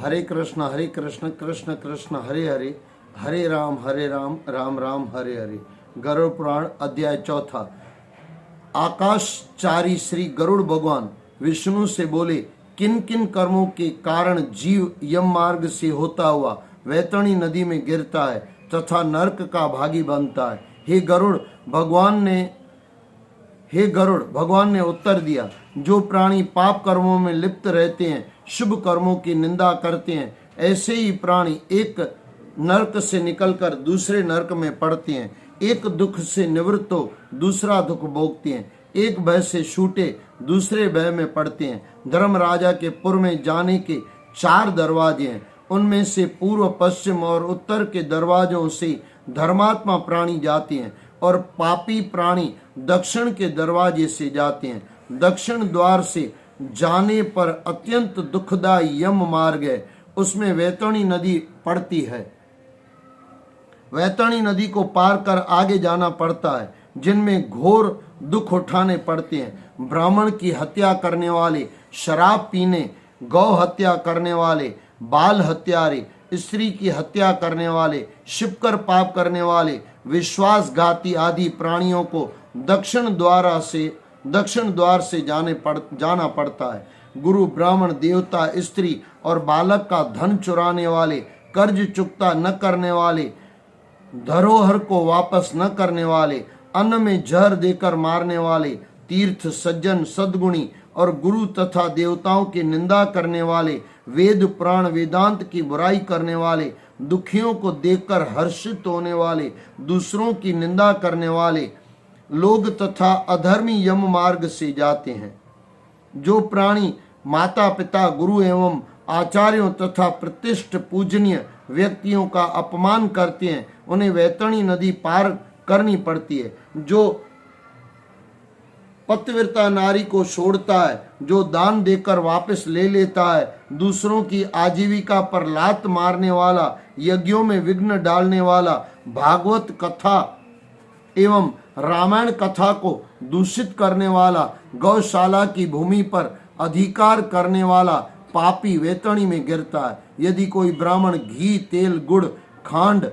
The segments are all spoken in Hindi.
हरे कृष्ण कृष्ण कृष्ण हरे हरे, हरे राम राम राम हरे हरे। गरुड़ पुराण अध्याय 4। आकाशचारी श्री गरुड़ भगवान विष्णु से बोले, किन किन कर्मों के कारण जीव यम मार्ग से होता हुआ वैतरणी नदी में गिरता है तथा नरक का भागी बनता है। हे गरुड़ भगवान ने उत्तर दिया, जो प्राणी पाप कर्मों में लिप्त रहते हैं, शुभ कर्मों की निंदा करते हैं, ऐसे ही प्राणी एक नरक से निकलकर दूसरे नरक में पड़ते हैं। एक दुख से निवृत्त हो दूसरा दुख भोगते हैं, एक भय से छूटे दूसरे भय में पड़ते हैं। धर्म राजा के पुर में जाने के 4 दरवाजे हैं, उनमें से पूर्व पश्चिम और उत्तर के दरवाजों से धर्मात्मा प्राणी जाते हैं और पापी प्राणी दक्षिण के दरवाजे से जाते हैं। दक्षिण द्वार से जाने पर अत्यंत दुखदायी यम मार्ग है, उसमें वैतरणी नदी पड़ती है। वैतरणी नदी को पार कर आगे जाना पड़ता है, जिनमें घोर दुख उठाने पड़ते हैं। ब्राह्मण की हत्या करने वाले, शराब पीने, गौ हत्या करने वाले, बाल हत्यारे, स्त्री की हत्या करने वाले, छिपकर पाप करने वाले, विश्वासघाती आदि प्राणियों को दक्षिण द्वार से जाना पड़ता है। गुरु, ब्राह्मण, देवता, स्त्री और बालक का धन चुराने वाले, कर्ज चुकता न करने वाले, धरोहर को वापस न करने वाले, अन्न में जहर देकर मारने वाले, तीर्थ सज्जन सद्गुणी और गुरु तथा देवताओं की निंदा करने वाले, वेद पुराण वेदांत की बुराई करने वाले, दुखियों को देखकर हर्षित होने वाले, दूसरों की निंदा करने वाले लोग तथा अधर्मी यम मार्ग से जाते हैं। जो प्राणी माता पिता, गुरु एवं आचार्यों तथा प्रतिष्ठित पूजनीय व्यक्तियों का अपमान करते हैं, उन्हें वैतरणी नदी पार करनी पड़ती है। जो पतिव्रता नारी को छोड़ता है, जो दान देकर वापस ले लेता है, दूसरों की आजीविका पर लात मारने वाला, यज्ञों में विघ्न डालने वाला, भागवत कथा एवं रामायण कथा को दूषित करने वाला, गौशाला की भूमि पर अधिकार करने वाला पापी वैतरणी में गिरता है। यदि कोई ब्राह्मण घी, तेल, गुड़, खांड,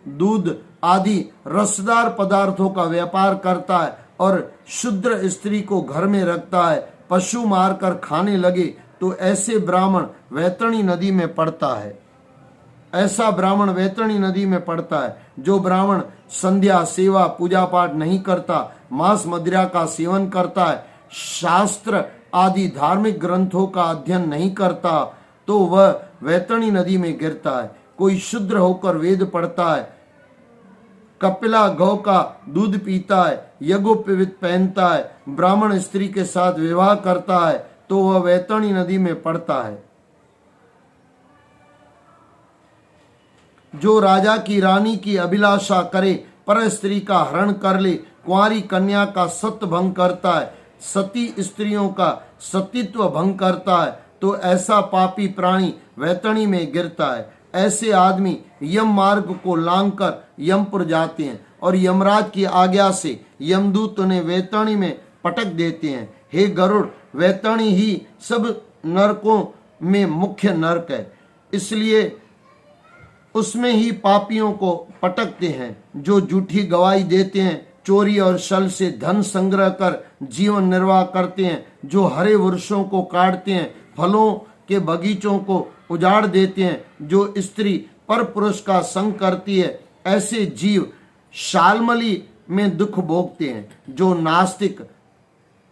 दूध आदि रसदार पदार्थों का व्यापार करता है और शूद्र स्त्री को घर में रखता है, पशु मारकर खाने लगे, तो ऐसे ब्राह्मण वैतरणी नदी में पड़ता है। ऐसा ब्राह्मण वैतरणी नदी में पड़ता है। जो ब्राह्मण संध्या, सेवा, पूजा पाठ नहीं करता, मांस मदिरा का सेवन करता है, शास्त्र आदि धार्मिक ग्रंथों का अध्ययन नहीं करता, तो वह वैतरणी नदी में गिरता है। कोई शूद्र होकर वेद पढ़ता है, कपिला गौ का दूध पीता है, यज्ञोपवीत पहनता है, ब्राह्मण स्त्री के साथ विवाह करता है, तो वह वैतरणी नदी में पड़ता है। जो राजा की रानी की अभिलाषा करे, पर स्त्री का हरण कर ले, कुंवारी कन्या का सत्य भंग करता है, सती स्त्रियों का सतीत्व भंग करता है, तो ऐसा पापी प्राणी वैतरणी में गिरता है। ऐसे आदमी यम मार्ग को लांघकर यमपुर जाते हैं और यमराज की आज्ञा से यमदूत उन्हें वैतरणी में पटक देते हैं। हे गरुड़, वैतरणी ही सब नरकों में मुख्य नरक है, इसलिए उसमें ही पापियों को पटकते हैं। जो झूठी गवाही देते हैं, चोरी और छल से धन संग्रह कर जीवन निर्वाह करते हैं, जो हरे वृक्षों को काटते हैं, फलों के बगीचों को उजाड़ देते हैं, जो स्त्री पर पुरुष का संग करती है, ऐसे जीव शालमली में दुख भोगते हैं।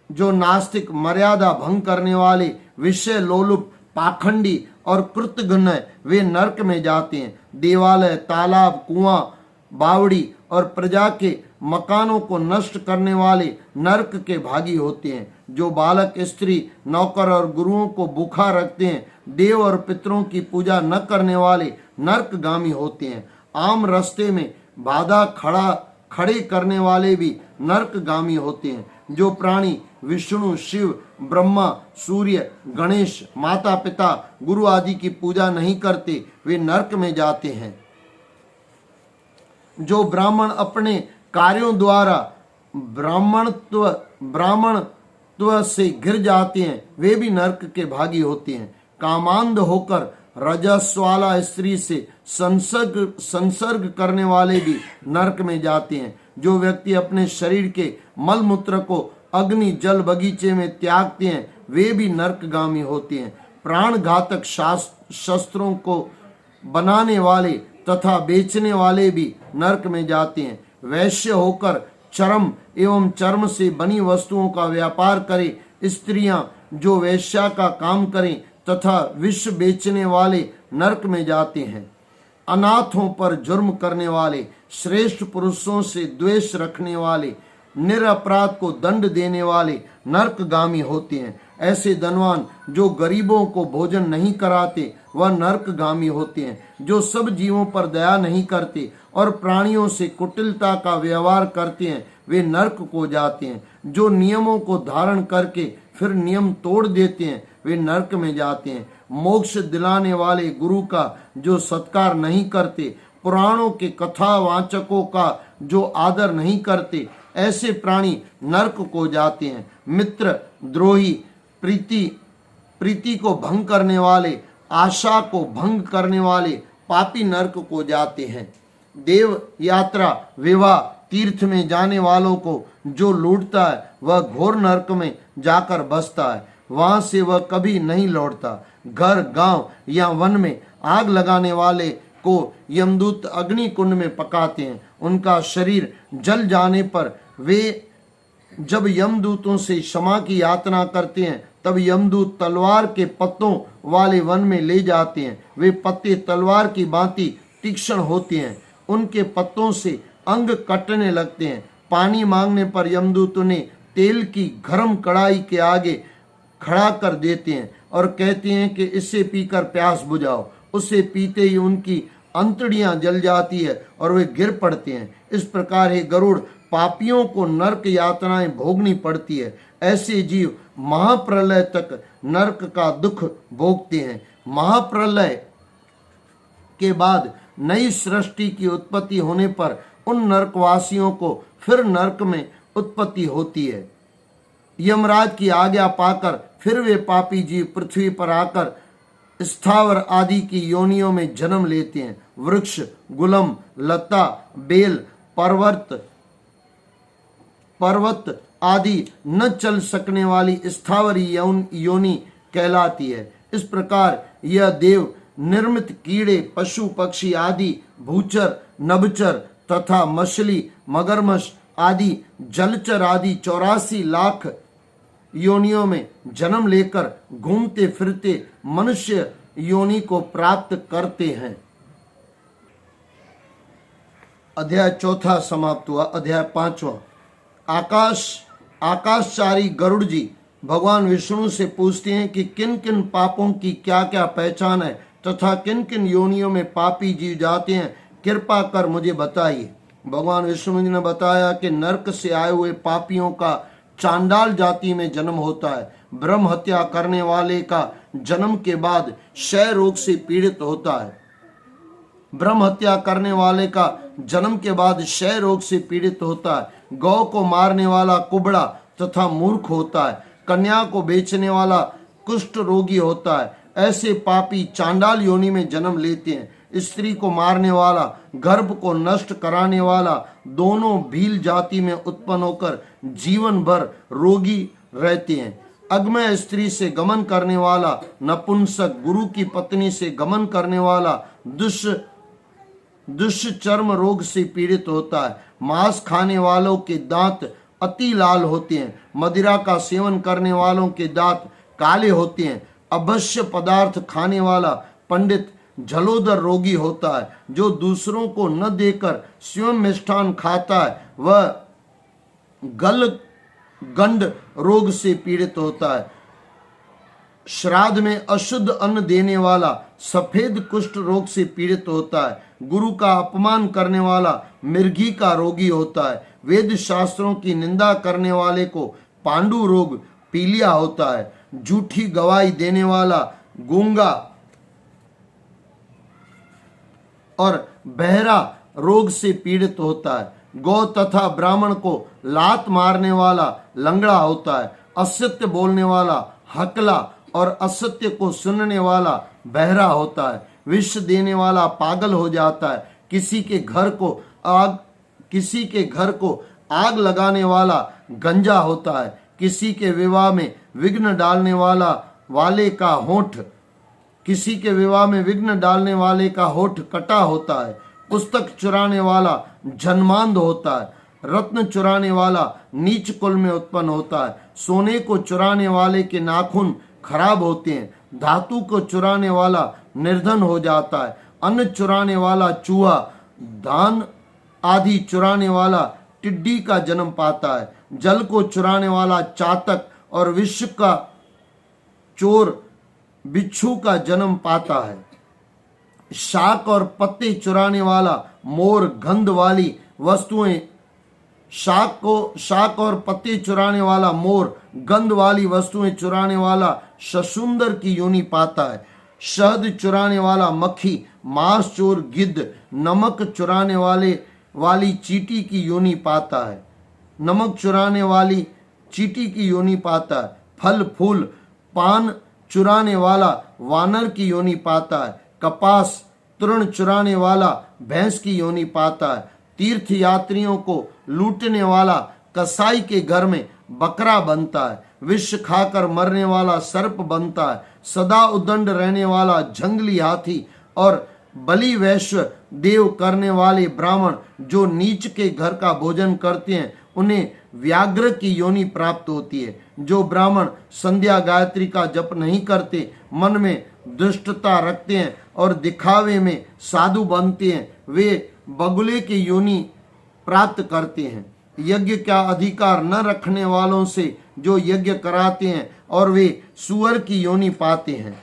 जो नास्तिक मर्यादा भंग करने वाले, विषय लोलुप, पाखंडी और कृतघ्न है, वे नरक में जाते हैं। देवालय, तालाब, कुआं, बावड़ी और प्रजा के मकानों को नष्ट करने वाले नरक के भागी होते हैं। जो बालक, स्त्री, नौकर और गुरुओं को भूखा रखते हैं, देव और पितरों की पूजा न करने वाले नरकगामी होते हैं। आम रास्ते में बाधा खड़े करने वाले भी नरकगामी होते हैं। जो प्राणी विष्णु, शिव, ब्रह्मा, सूर्य, गणेश, माता पिता, गुरु आदि की पूजा नहीं करते, वे नरक में जाते हैं। जो ब्राह्मण अपने कार्यों द्वारा ब्राह्मण से गिर जाते हैं वे भी नरक के भागी होते हैं। कामांध होकर रजस्वाला स्त्री से संसर्ग करने वाले भी नरक में जाते हैं। जो व्यक्ति अपने शरीर के मल मूत्र को अग्नि जल बगीचे में त्यागते हैं वे भी नरकगामी होते हैं। प्राण घातक शस्त्रों को बनाने वाले तथा बेचने वाले भी नरक में जाते हैं। वैश्य होकर चर्म एवं चर्म से बनी वस्तुओं का व्यापार करें, स्त्रियां जो वैश्या का काम करें तथा विष बेचने वाले नरक में जाते हैं। अनाथों पर जुर्म करने वाले, श्रेष्ठ पुरुषों से द्वेष रखने वाले, निरपराध को दंड देने वाले नरकगामी होते हैं। ऐसे धनवान जो गरीबों को भोजन नहीं कराते वह नरकगामी होते हैं। जो सब जीवों पर दया नहीं करते और प्राणियों से कुटिलता का व्यवहार करते हैं वे नरक को जाते हैं। जो नियमों को धारण करके फिर नियम तोड़ देते हैं वे नरक में जाते हैं। मोक्ष दिलाने वाले गुरु का जो सत्कार नहीं करते, पुराणों के कथावाचकों का जो आदर नहीं करते, ऐसे प्राणी नरक को जाते हैं। मित्र द्रोही, प्रीति को भंग करने वाले, आशा को भंग करने वाले पापी नरक को जाते हैं। देव यात्रा, विवाह, तीर्थ में जाने वालों को जो लूटता है वह घोर नरक में जाकर बसता है, वहां से वह कभी नहीं लौटता। घर, गांव या वन में आग लगाने वाले को यमदूत अग्नि कुंड में पकाते हैं। उनका शरीर जल जाने पर वे जब यमदूतों से क्षमा की यातना करते हैं तब यमदूत तलवार के पत्तों वाले वन में ले जाते हैं। वे पत्ते तलवार की भांति तीक्ष्ण होते हैं, उनके पत्तों से अंग कटने लगते हैं। पानी मांगने पर यमदूत उन्हें तेल की गर्म कढ़ाई के आगे खड़ा कर देते हैं और कहते हैं कि इससे पीकर प्यास बुझाओ। उससे पीते ही उनकी अंतड़ियां जल जाती है और वे गिर पड़ते हैं। इस प्रकार हे गरुड़, पापियों को नरक यातनाएं भोगनी पड़ती है। ऐसे जीव महाप्रलय तक नरक का दुख भोगते हैं। महाप्रलय के बाद नई सृष्टि की उत्पत्ति होने पर उन नरकवासियों को फिर नरक में उत्पत्ति होती है। यमराज की आज्ञा पाकर फिर वे पापी जीव पृथ्वी पर आकर स्थावर आदि की योनियों में जन्म लेते हैं। वृक्ष, गुलम, लता, बेल, पर्वत आदि न चल सकने वाली स्थावर योनि कहलाती है। इस प्रकार यह देव निर्मित कीड़े, पशु पक्षी आदि, भूचर, नभचर तथा मछली, मगरमच्छ आदि जलचर आदि 84 लाख योनियों में जन्म लेकर घूमते फिरते मनुष्य योनि को प्राप्त करते हैं। अध्याय 4 समाप्त हुआ। अध्याय 5। आकाशचारी गरुड़ जी भगवान विष्णु से पूछते हैं कि किन किन पापों की क्या क्या पहचान है तथा किन किन योनियों में पापी जीव जाते हैं, कृपा कर मुझे बताइए। भगवान विष्णु जी ने बताया कि नरक से आए हुए पापियों का चांडाल जाति में जन्म होता है। ब्रह्म हत्या करने वाले का जन्म के बाद क्षय रोग से पीड़ित होता है। ब्रह्म हत्या करने वाले का जन्म के बाद क्षय रोग से पीड़ित होता है। गौ को मारने वाला कुबड़ा तथा मूर्ख होता है। कन्या को बेचने वाला कुष्ठ रोगी होता है। ऐसे पापी चांडाल योनि में जन्म लेते हैं। स्त्री को मारने वाला, गर्भ को नष्ट कराने वाला दोनों भील जाति में उत्पन्न होकर जीवन भर रोगी रहते हैं। अग्मय स्त्री से गमन करने वाला नपुंसक, गुरु की पत्नी से गमन करने वाला दुष्चर्म रोग से पीड़ित होता है। मांस खाने वालों के दांत अति लाल होते हैं। मदिरा का सेवन करने वालों के दांत काले होते हैं। अवश्य पदार्थ खाने वाला पंडित जलोदर रोगी होता है। जो दूसरों को न देकर स्वयं मिष्ठान खाता है वह गंड रोग से पीड़ित होता है। श्राद्ध में अशुद्ध अन्न देने वाला सफेद कुष्ठ रोग से पीड़ित होता है। गुरु का अपमान करने वाला मिर्गी का रोगी होता है। वेद शास्त्रों की निंदा करने वाले को पांडु रोग पीलिया होता है। झूठी गवाही देने वाला गूंगा और बहरा रोग से पीड़ित होता है। गौ तथा ब्राह्मण को लात मारने वाला लंगड़ा होता है। असत्य बोलने वाला हकला और असत्य को सुनने वाला बहरा होता है। विष देने वाला पागल हो जाता है। किसी के घर को आग लगाने वाला गंजा होता है। किसी के विवाह में विघ्न डालने वाले का होठ कटा होता है। पुस्तक चुराने वाला जन्मांध होता है। रत्न चुराने वाला नीच कुल में उत्पन्न होता है। सोने को चुराने वाले के नाखून खराब होते हैं। धातु को चुराने वाला निर्धन हो जाता है। अन्न चुराने वाला चूहा, धान आदि चुराने वाला टिड्डी का जन्म पाता है। जल को चुराने वाला चातक और विश्व का चोर बिच्छू का जन्म पाता है। शाक और पत्ते चुराने वाला मोर गंध वाली वस्तुएं शाक और पत्ते चुराने वाला मोर गंध वाली वस्तुएं चुराने वाला शशुंदर की योनि पाता है। शहद चुराने वाला मक्खी, मांस चोर गिद्ध, नमक चुराने वाली चींटी की योनि पाता है। नमक चुराने वाली चींटी की योनि पाता है। फल फूल पान चुराने वाला वानर की योनि पाता है। कपास तृण चुराने वाला भैंस की योनि पाता है। तीर्थ यात्रियों को लूटने वाला कसाई के घर में बकरा बनता है। विष खाकर मरने वाला सर्प बनता है। सदा उदंड रहने वाला जंगली हाथी और बलि वैश्य देव करने वाले ब्राह्मण जो नीच के घर का भोजन करते हैं उन्हें व्याघ्र की योनि प्राप्त होती है। जो ब्राह्मण संध्या गायत्री का जप नहीं करते, मन में दुष्टता रखते हैं और दिखावे में साधु बनते हैं, वे बगुले की योनि प्राप्त करते हैं। यज्ञ का अधिकार न रखने वालों से जो यज्ञ कराते हैं और वे सुअर की योनि पाते हैं।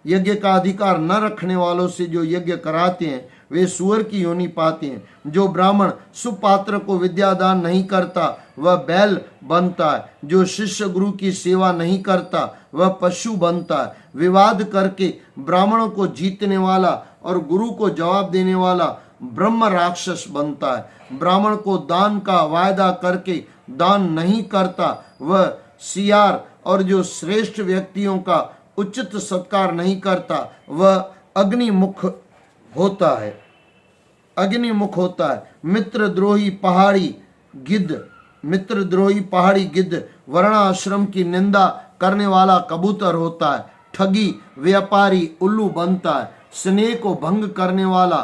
यज्ञ का अधिकार न रखने वालों से जो यज्ञ कराते हैं वे सुअर की योनि पाते हैं। जो ब्राह्मण सुपात्र को विद्यादान नहीं करता वह बैल बनता है। जो शिष्य गुरु की सेवा नहीं करता वह पशु बनता है। विवाद करके ब्राह्मणों को जीतने वाला और गुरु को जवाब देने वाला ब्रह्म राक्षस बनता है। ब्राह्मण को दान का वायदा करके दान नहीं करता वह सियार, और जो श्रेष्ठ व्यक्तियों का उचित सत्कार नहीं करता वह अग्निमुख होता है। मित्रद्रोही पहाड़ी गिद्ध वर्णाश्रम की निंदा करने वाला कबूतर होता है। ठगी व्यापारी उल्लू बनता है। स्नेह को भंग करने वाला,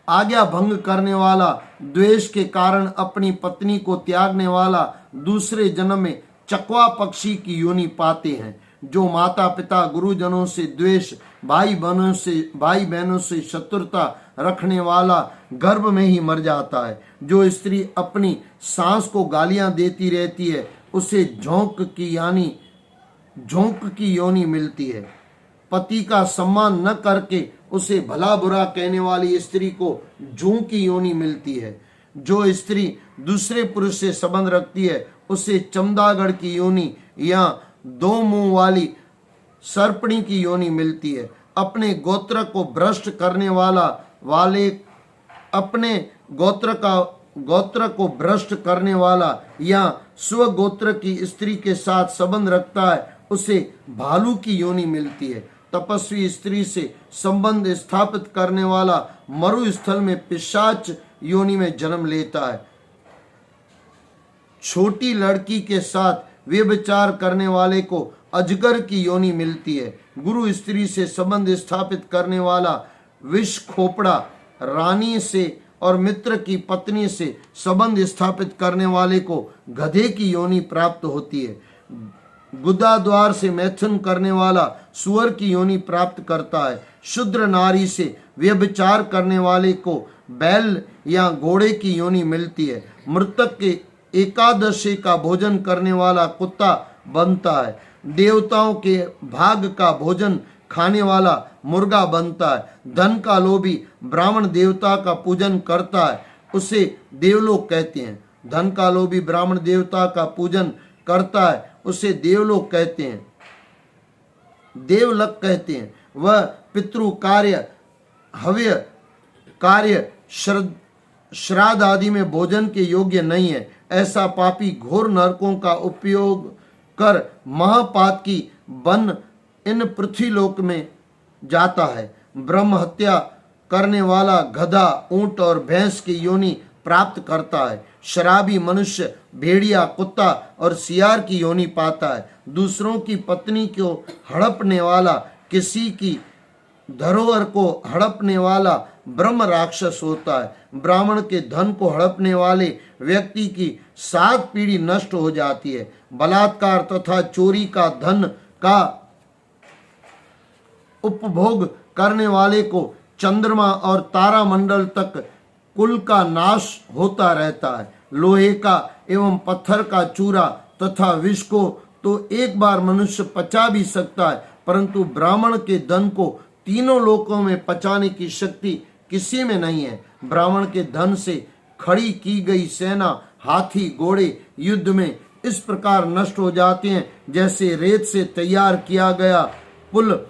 आज्ञा भंग करने वाला, द्वेष के कारण अपनी पत्नी को त्यागने वाला दूसरे जन्म में चकवा पक्षी की योनि पाते हैं। जो माता पिता गुरुजनों से द्वेष, भाई बहनों से शत्रुता रखने वाला गर्भ में ही मर जाता है। जो स्त्री अपनी सास को गालियां देती रहती है उसे झोंक की योनि मिलती है। पति का सम्मान न करके उसे भला बुरा कहने वाली स्त्री को जूं की योनि मिलती है। जो स्त्री दूसरे पुरुष से संबंध रखती है उसे चमदागढ़ की योनि या दो मुंह वाली सर्पणी की योनि मिलती है। अपने गोत्र को भ्रष्ट करने वाला या स्वगोत्र की स्त्री के साथ संबंध रखता है उसे भालू की योनि मिलती है। तपस्वी स्त्री से संबंध स्थापित करने वाला मरुस्थल में पिशाच योनि में जन्म लेता है। छोटी लड़की के साथ व्यभिचार करने वाले को अजगर की योनि मिलती है। गुरु स्त्री से संबंध स्थापित करने वाला विष खोपड़ा रानी से और मित्र की पत्नी से संबंध स्थापित करने वाले को गधे की योनि प्राप्त होती है। गुदा द्वार से मैथुन करने वाला सुअर की योनि प्राप्त करता है। शूद्र नारी से व्यभिचार करने वाले को बैल या घोड़े की योनि मिलती है। मृतक के एकादशी का भोजन करने वाला कुत्ता बनता है। देवताओं के भाग का भोजन खाने वाला मुर्गा बनता है। धन का लोभी ब्राह्मण देवता का पूजन करता है उसे देवलोक कहते हैं। धन का लोभी ब्राह्मण देवता का पूजन करता है उसे देवलोक कहते हैं, देवलक कहते हैं। वह पितृ कार्य, हव्य कार्य, श्राद्ध आदि में भोजन के योग्य नहीं है। ऐसा पापी घोर नरकों का उपयोग कर महापात की बन इन पृथ्वीलोक में जाता है। ब्रह्म हत्या करने वाला गधा, ऊंट और भैंस की योनि प्राप्त करता है। शराबी मनुष्य भेड़िया, कुत्ता और सियार की योनि पाता है। दूसरों की पत्नी को हड़पने वाला, किसी की धरोहर को हड़पने वाला ब्रह्म राक्षस होता है। ब्राह्मण के धन को हड़पने वाले व्यक्ति की 7 पीढ़ी नष्ट हो जाती है। बलात्कार तथा चोरी का धन का उपभोग करने वाले को चंद्रमा और तारामंडल तक कुल का नाश होता रहता है। लोहे का एवं पत्थर का चूरा तथा विष को तो एक बार मनुष्य पचा भी सकता है, परंतु ब्राह्मण के धन को तीनों लोकों में पचाने की शक्ति किसी में नहीं है। ब्राह्मण के धन से खड़ी की गई सेना, हाथी, घोड़े युद्ध में इस प्रकार नष्ट हो जाते हैं जैसे रेत से तैयार किया गया पुल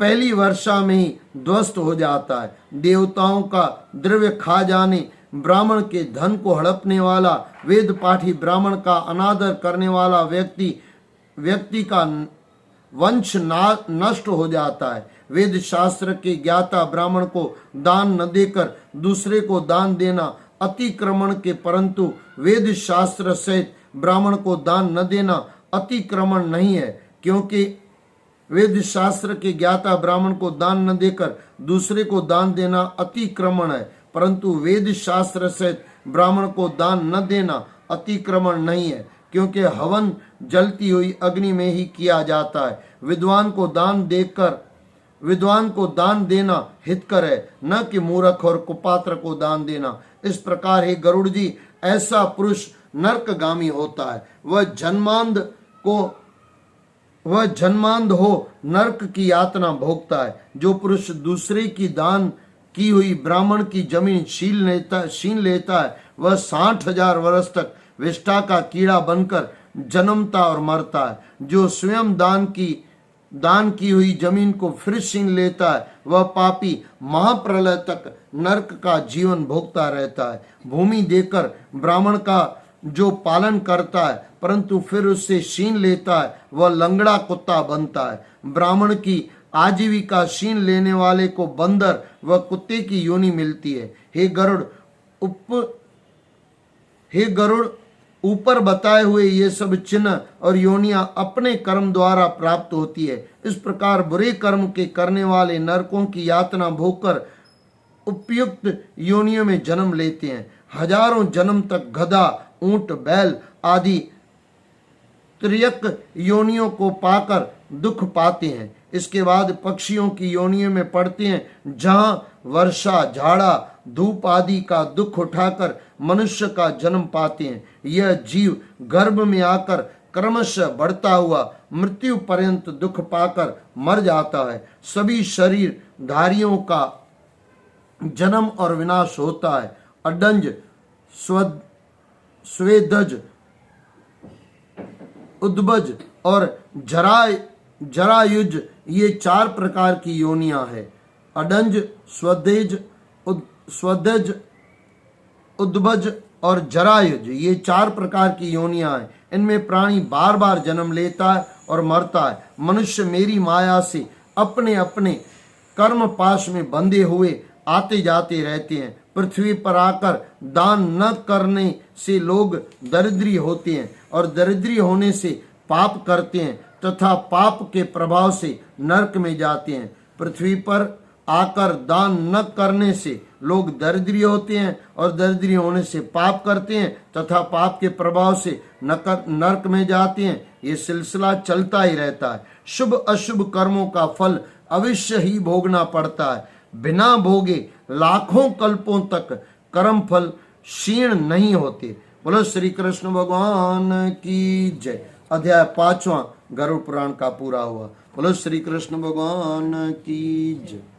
पहली वर्षा में ही ध्वस्त हो जाता है। देवताओं का द्रव्य खा जाने, ब्राह्मण के धन को हड़पने वाला, वेद पाठी ब्राह्मण का अनादर करने वाला व्यक्ति का वंश नष्ट हो जाता है। वेद शास्त्र के ज्ञाता ब्राह्मण को दान न देकर दूसरे को दान देना अतिक्रमण के, परंतु वेद शास्त्र सहित ब्राह्मण को दान न देना अतिक्रमण नहीं है, क्योंकि वेद शास्त्र के ज्ञाता ब्राह्मण को दान न देकर दूसरे को दान देना अतिक्रमण है, परंतु वेद शास्त्र सहित ब्राह्मण को दान न देना अतिक्रमण नहीं है, क्योंकि हवन जलती हुई अग्नि में ही किया जाता है। विद्वान को दान देना हितकर है, न कि मूर्ख और कुपात्र को दान देना। इस प्रकार हे गरुड़ जी, ऐसा पुरुष नरकगामी होता है। वह जन्मांध हो नरक की यातना भोगता है। जो पुरुष दूसरे की दान की हुई ब्राह्मण की जमीन छीन लेता है, वह 60,000 वर्ष तक विष्ठा का कीड़ा बनकर जन्मता और मरता है। जो स्वयं दान की हुई जमीन को फिर छीन लेता है, वह पापी महाप्रलय तक नरक का जीवन भोगता रहता है। भूमि देकर ब्राह्मण का जो पालन करता है परंतु फिर उससे छीन लेता है, वह लंगड़ा कुत्ता बनता है। ब्राह्मण की आजीविका छीन लेने वाले को बंदर व कुत्ते की योनि मिलती है। हे गरुड़, ऊपर बताए हुए ये सब चिन्ह और योनियां अपने कर्म द्वारा प्राप्त होती है। इस प्रकार बुरे कर्म के करने वाले नरकों की यातना भोगकर उपयुक्त योनियों में जन्म लेते हैं। हजारों जन्म तक गधा, ऊंट, बैल आदि त्रियक योनियों को पाकर दुख पाते हैं। इसके बाद पक्षियों की योनियों में पड़ते हैं, जहां वर्षा, झाड़ा, धूप आदि का दुख उठाकर मनुष्य का जन्म पाते हैं। यह जीव गर्भ में आकर क्रमशः बढ़ता हुआ मृत्यु पर्यंत दुख पाकर मर जाता है। सभी शरीर धारियों का जन्म और विनाश होता है। अडंज, स्वेदज, उद्बज और जरायुज ये 4 प्रकार की योनियां हैं। अडंज, स्वदज, उद्बज और जरायुज ये 4 प्रकार की योनियां हैं। इनमें प्राणी बार बार जन्म लेता है और मरता है। मनुष्य मेरी माया से अपने अपने कर्म पाश में बंधे हुए आते जाते रहते हैं। पृथ्वी पर आकर दान न करने से लोग दरिद्री होते हैं और दरिद्री होने से पाप करते हैं तथा पाप के प्रभाव से नरक में जाते हैं। पृथ्वी पर आकर दान न करने से लोग दरिद्री होते हैं और दरिद्री होने से पाप करते हैं तथा पाप के प्रभाव से नरक में जाते हैं। ये सिलसिला चलता ही रहता है। शुभ अशुभ कर्मों का फल अवश्य ही भोगना पड़ता है। बिना भोगे लाखों कल्पों तक कर्म फल क्षीण नहीं होते। बोलो श्री कृष्ण भगवान की जय। अध्याय 5वां गरुड़ पुराण का पूरा हुआ। बोलो श्री कृष्ण भगवान की जय।